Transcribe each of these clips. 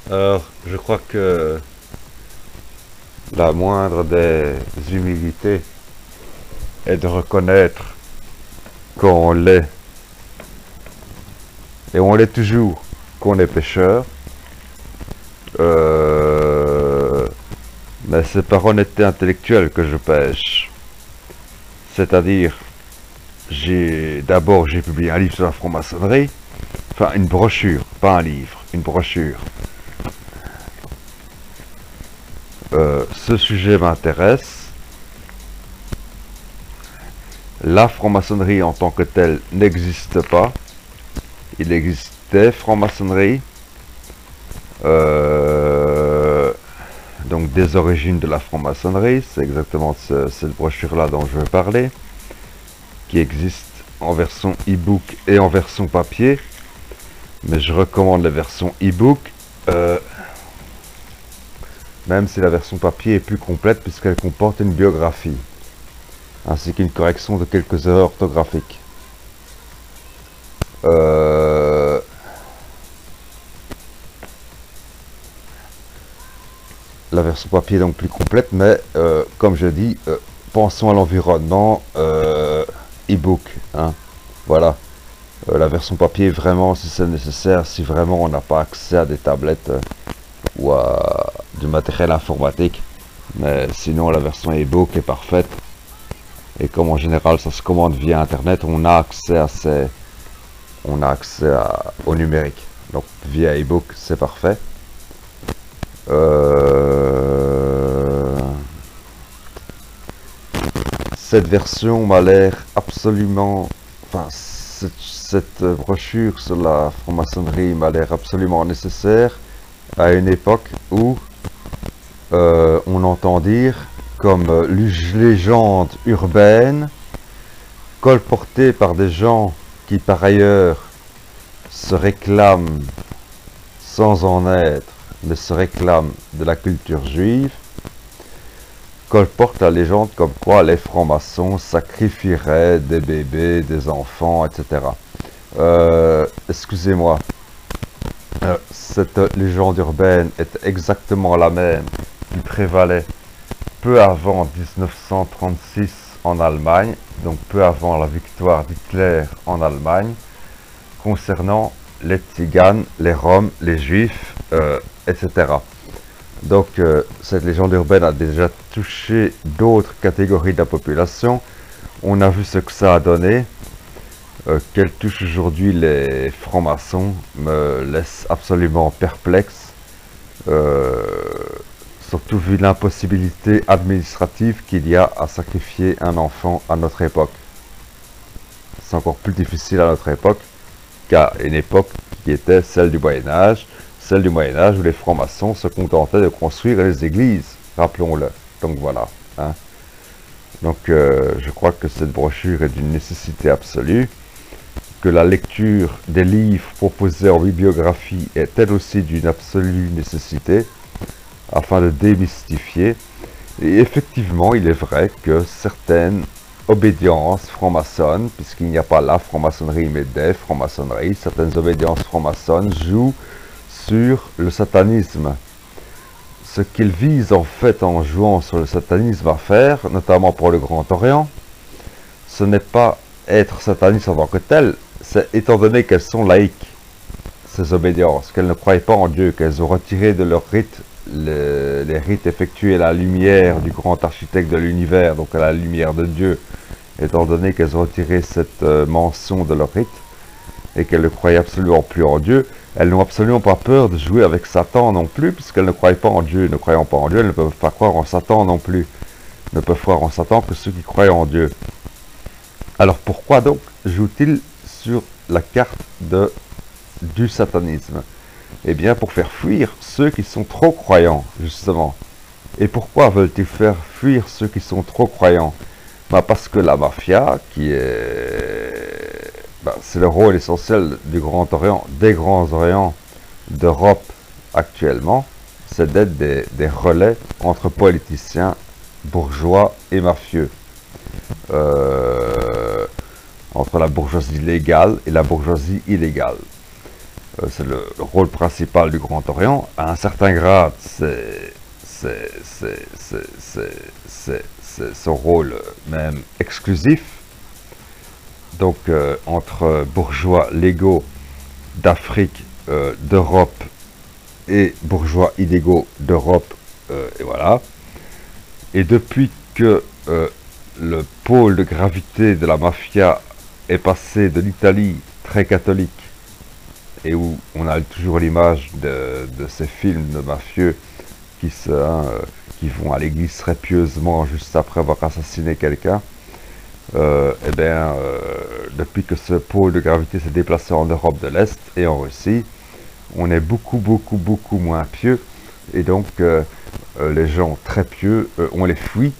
Alors, je crois que la moindre des humilités est de reconnaître qu'on l'est, et on l'est toujours, qu'on est pécheur. Mais c'est par honnêteté intellectuelle que je pêche. C'est-à-dire, j'ai publié un livre sur la franc-maçonnerie, enfin une brochure, pas un livre, une brochure. Ce sujet m'intéresse. La franc-maçonnerie en tant que telle n'existe pas. Il existe des francs-maçonneries, donc des origines de la franc-maçonnerie, c'est exactement cette brochure-là dont je veux parler, qui existe en version e-book et en version papier, mais je recommande la version e-book, même si la version papier est plus complète puisqu'elle comporte une biographie, ainsi qu'une correction de quelques erreurs orthographiques. La version papier est donc plus complète, mais comme je dis, pensons à l'environnement, e-book, hein, voilà. La version papier, vraiment, si c'est nécessaire, si vraiment on n'a pas accès à des tablettes ou à du matériel informatique, mais sinon la version e-book est parfaite. Et comme en général ça se commande via internet, on a accès au numérique. Donc via e-book, c'est parfait. Cette version m'a l'air absolument... Enfin, cette brochure sur la franc-maçonnerie m'a l'air absolument nécessaire à une époque où on entend dire comme légende urbaine colportée par des gens qui par ailleurs se réclament sans en être, mais se réclament de la culture juive, colporte la légende comme quoi les francs-maçons sacrifieraient des bébés, des enfants, etc. Excusez-moi, cette légende urbaine est exactement la même qui prévalait peu avant 1936 en Allemagne, donc peu avant la victoire d'Hitler en Allemagne, concernant les tziganes, les roms, les juifs, etc. Donc cette légende urbaine a déjà touché d'autres catégories de la population. On a vu ce que ça a donné. Qu'elle touche aujourd'hui les francs-maçons me laisse absolument perplexe. Surtout vu l'impossibilité administrative qu'il y a à sacrifier un enfant à notre époque. C'est encore plus difficile à notre époque qu'à une époque qui était celle du Moyen-Âge, où les francs-maçons se contentaient de construire les églises, rappelons-le. Donc voilà. Hein. Donc je crois que cette brochure est d'une nécessité absolue, que la lecture des livres proposés en bibliographie est elle aussi d'une absolue nécessité, afin de démystifier. Et effectivement, il est vrai que certaines obédiences franc-maçonnes, puisqu'il n'y a pas la franc-maçonnerie mais des franc-maçonneries, certaines obédiences franc-maçonnes jouent sur le satanisme. Ce qu'ils visent en fait en jouant sur le satanisme à faire, notamment pour le Grand Orient, ce n'est pas être sataniste en tant que tel, c'est étant donné qu'elles sont laïques, ces obédiences, qu'elles ne croient pas en Dieu, qu'elles ont retiré de leur rite les rites effectués à la lumière du grand architecte de l'univers, donc à la lumière de Dieu, étant donné qu'elles ont retiré cette mention de leur rite, et qu'elles ne croyaient absolument plus en Dieu, elles n'ont absolument pas peur de jouer avec Satan non plus, puisqu'elles ne croient pas en Dieu. Ne croyant pas en Dieu, elles ne peuvent pas croire en Satan non plus. Ne peuvent croire en Satan que ceux qui croient en Dieu. Alors pourquoi donc jouent-ils sur la carte du satanisme? Eh bien pour faire fuir ceux qui sont trop croyants, justement. Et pourquoi veulent-ils faire fuir ceux qui sont trop croyants? Parce que la mafia, qui est... c'est le rôle essentiel du Grand Orient, des Grands Orients d'Europe actuellement, c'est d'être des relais entre politiciens, bourgeois et mafieux. Entre la bourgeoisie légale et la bourgeoisie illégale. c'est le rôle principal du Grand Orient. À un certain grade, c'est son rôle même exclusif. Donc entre bourgeois légaux d'Afrique, d'Europe et bourgeois illégaux d'Europe, et voilà. Et depuis que le pôle de gravité de la mafia est passé de l'Italie très catholique, et où on a toujours l'image de ces films de mafieux qui vont à l'église très pieusement juste après avoir assassiné quelqu'un, et bien, depuis que ce pôle de gravité s'est déplacé en Europe de l'Est et en Russie, on est beaucoup moins pieux, et donc les gens très pieux, on les fuit,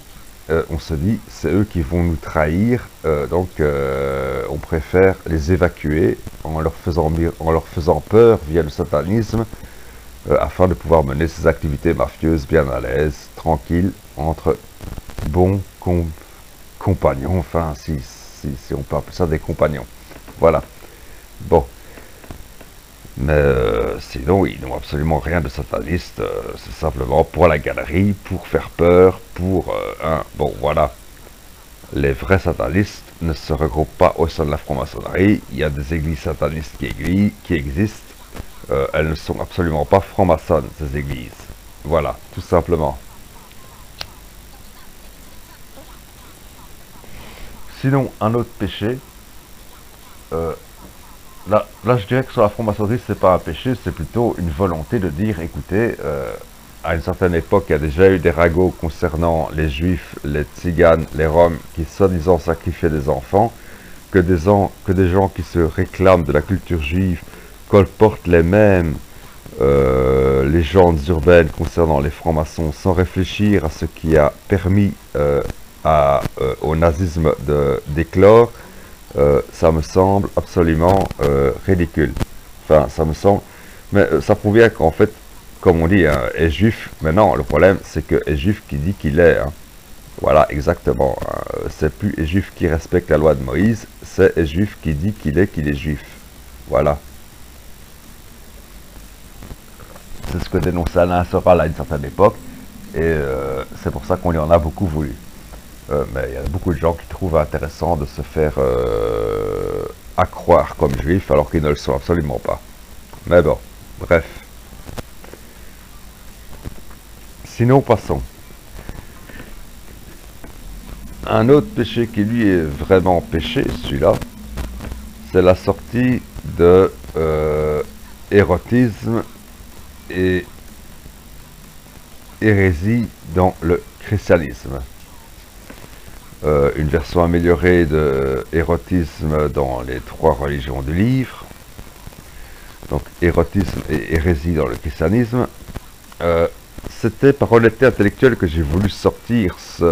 on se dit c'est eux qui vont nous trahir, donc on préfère les évacuer en leur faisant peur via le satanisme, afin de pouvoir mener ces activités mafieuses bien à l'aise, tranquilles, entre bons compagnons, enfin si on peut appeler ça des compagnons. Voilà. Bon. Mais sinon, ils n'ont absolument rien de sataniste, c'est simplement pour la galerie, pour faire peur, pour bon voilà. Les vrais satanistes ne se regroupent pas au sein de la franc-maçonnerie. Il y a des églises satanistes qui existent. Elles ne sont absolument pas franc-maçonnes, ces églises. Voilà, tout simplement. Sinon, un autre péché, là, je dirais que sur la franc-maçonnerie, c'est pas un péché, c'est plutôt une volonté de dire, écoutez, à une certaine époque, il y a déjà eu des ragots concernant les juifs, les tziganes, les roms, qui soi-disant sacrifiaient des enfants, que des gens qui se réclament de la culture juive colportent les mêmes légendes urbaines concernant les francs-maçons sans réfléchir à ce qui a permis au nazisme d'éclore. Ça me semble absolument ridicule. Enfin, ça me semble... Mais ça prouve bien qu'en fait, comme on dit, hein, est juif. Maintenant, le problème, c'est que est juif qui dit qu'il est. Hein. Voilà, exactement. Hein. C'est plus est juif qui respecte la loi de Moïse, c'est est juif qui dit qu'il est juif. Voilà. C'est ce que dénonçait Alain Soral à une certaine époque. Et c'est pour ça qu'on lui en a beaucoup voulu. Mais il y a beaucoup de gens qui trouvent intéressant de se faire accroire comme juifs alors qu'ils ne le sont absolument pas. Mais bon, bref. Sinon, passons. Un autre péché qui lui est vraiment péché, celui-là, c'est la sortie de érotisme et hérésie dans le christianisme. Une version améliorée de érotisme dans les 3 religions du livre. Donc érotisme et hérésie dans le christianisme. C'était par honnêteté intellectuelle que j'ai voulu sortir cette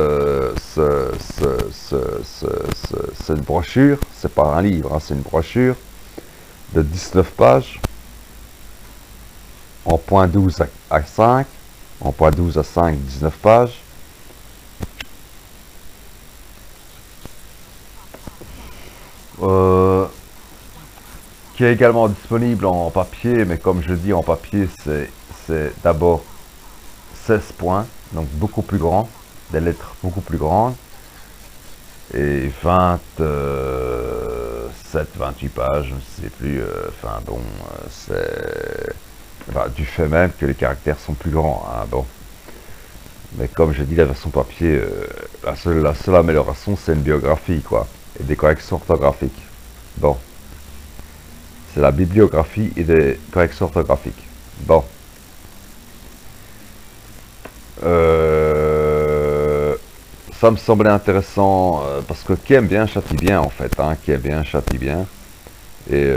brochure. C'est pas un livre, hein, c'est une brochure de 19 pages en point 12 à 5, en point 12 à 5, 19 pages. Qui est également disponible en papier, mais comme je dis, en papier, c'est d'abord 16 points, donc beaucoup plus grand, des lettres beaucoup plus grandes, et 28 pages, je ne sais plus, enfin bon, c'est... Enfin, du fait même que les caractères sont plus grands, hein, bon. Mais comme je dis, la version papier, la seule amélioration, c'est une biographie, quoi, et des corrections orthographiques. Bon. C'est la bibliographie et des corrections orthographiques. Bon. Ça me semblait intéressant, parce que qui aime bien châtie bien, en fait, hein, qui aime bien châtie bien. Et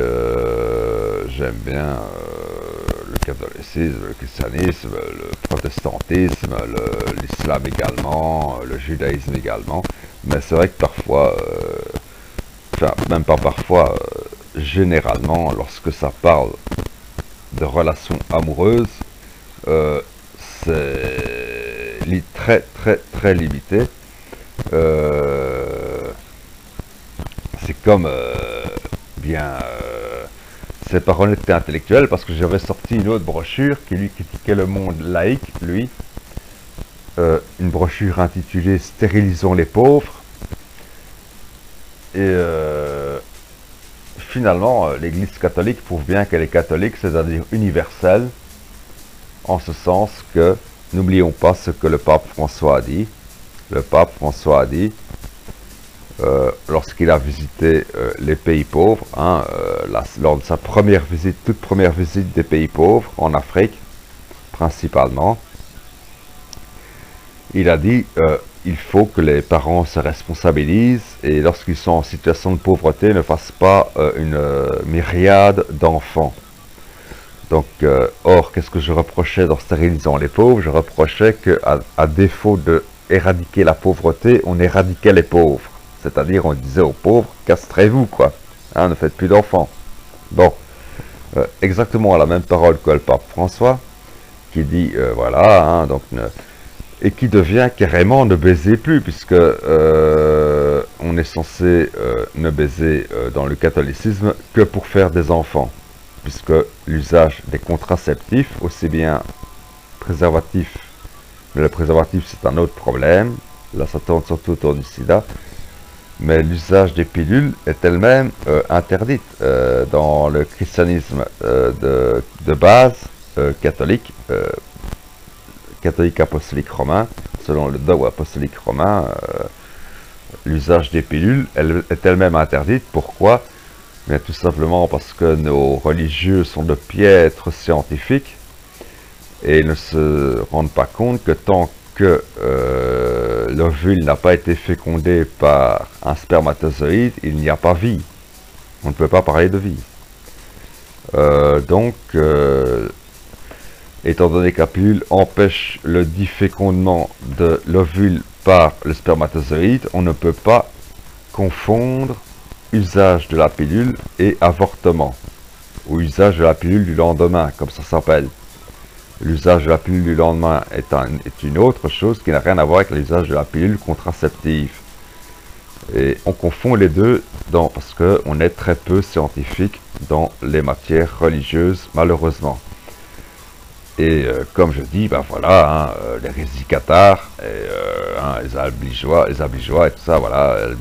j'aime bien le catholicisme, le christianisme, le protestantisme, l'islam également, le judaïsme également. Mais c'est vrai que parfois, enfin même pas parfois, généralement, lorsque ça parle de relations amoureuses, c'est très limité. C'est comme bien, c'est par honnêteté intellectuelle, parce que j'avais sorti une autre brochure qui lui critiquait le monde laïque, lui. Une brochure intitulée Stérilisons les pauvres. Et finalement, l'Église catholique prouve bien qu'elle est catholique, c'est-à-dire universelle, en ce sens que, n'oublions pas ce que le pape François a dit. Le pape François a dit, lorsqu'il a visité les pays pauvres, hein, lors de sa première visite, toute première visite des pays pauvres, en Afrique, principalement, il a dit il faut que les parents se responsabilisent et lorsqu'ils sont en situation de pauvreté ne fassent pas une myriade d'enfants. Donc, or, qu'est-ce que je reprochais dans Stérilisant les pauvres? Je reprochais qu'à défaut de éradiquer la pauvreté, on éradiquait les pauvres. C'est-à-dire, on disait aux pauvres, castrez-vous, quoi. Hein, ne faites plus d'enfants. Bon, exactement la même parole que le pape François, qui dit, voilà, hein, donc, et qui devient carrément ne baiser plus, puisque on est censé ne baiser dans le catholicisme que pour faire des enfants, puisque l'usage des contraceptifs, aussi bien préservatifs, mais le préservatif c'est un autre problème, là ça tourne surtout autour du sida, mais l'usage des pilules est elle-même interdite dans le christianisme de base catholique, catholique apostolique romain, selon le dogme apostolique romain, l'usage des pilules est elle-même interdite. Pourquoi? Bien, tout simplement parce que nos religieux sont de piètres scientifiques et ne se rendent pas compte que tant que l'ovule n'a pas été fécondé par un spermatozoïde, il n'y a pas vie. On ne peut pas parler de vie. Donc, étant donné que la pilule empêche le diffécondement de l'ovule par le spermatozoïde, on ne peut pas confondre usage de la pilule et avortement, ou usage de la pilule du lendemain, comme ça s'appelle. L'usage de la pilule du lendemain est une autre chose qui n'a rien à voir avec l'usage de la pilule contraceptive. Et on confond les deux parce qu'on est très peu scientifique dans les matières religieuses, malheureusement. Et comme je dis, ben voilà, hein, l'hérésie cathare, les albigeois et tout ça, voilà, les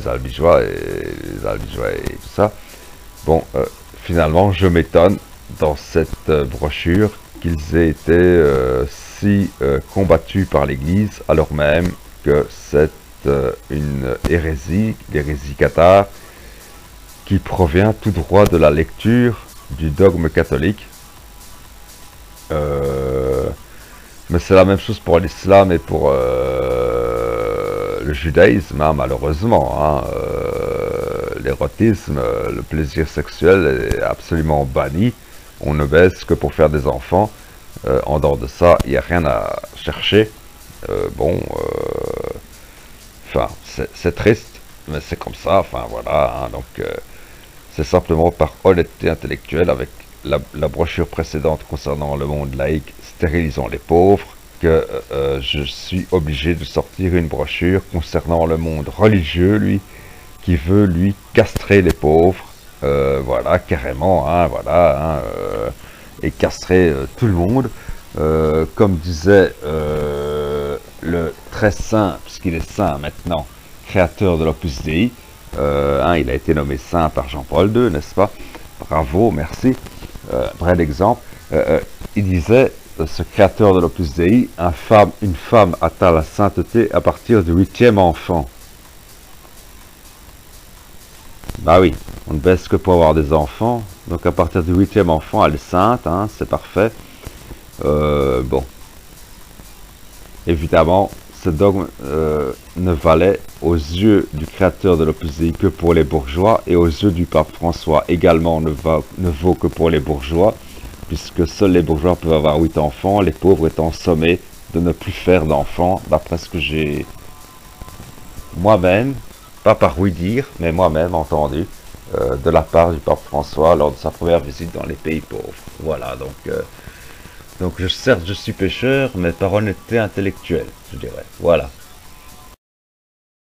albigeois et tout ça. Bon, finalement, je m'étonne dans cette brochure qu'ils aient été si combattus par l'Église, alors même que c'est une hérésie, l'hérésie cathare, qui provient tout droit de la lecture du dogme catholique. Mais c'est la même chose pour l'islam et pour le judaïsme, hein, malheureusement. Hein, l'érotisme, le plaisir sexuel est absolument banni. On ne baise que pour faire des enfants. En dehors de ça, il n'y a rien à chercher. Enfin, c'est triste, mais c'est comme ça. Enfin, voilà. Hein, donc, c'est simplement par honnêteté intellectuelle avec la brochure précédente concernant le monde laïque, Stérilisons les pauvres, que je suis obligé de sortir une brochure concernant le monde religieux, lui, qui veut, lui, castrer les pauvres, voilà, carrément, hein, voilà, hein, et castrer tout le monde, comme disait le très saint, puisqu'il est saint maintenant, créateur de l'Opus Dei, hein, il a été nommé saint par Jean-Paul II, n'est-ce pas? Bravo, merci. Vrai exemple, il disait, ce créateur de l'Opus Dei, une femme atteint la sainteté à partir du 8e enfant. Bah oui, on ne baisse que pour avoir des enfants, donc à partir du 8e enfant, elle est sainte, hein, c'est parfait. Bon. Évidemment, ce dogme ne valait aux yeux du créateur de l'Opus Dei que pour les bourgeois, et aux yeux du pape François également ne vaut que pour les bourgeois, puisque seuls les bourgeois peuvent avoir 8 enfants, les pauvres étant sommés de ne plus faire d'enfants, d'après ce que j'ai moi-même, pas par oui dire, mais moi-même entendu, de la part du pape François lors de sa première visite dans les pays pauvres. Voilà, donc certes je suis pécheur, mais par honnêteté intellectuelle, je dirais. Voilà.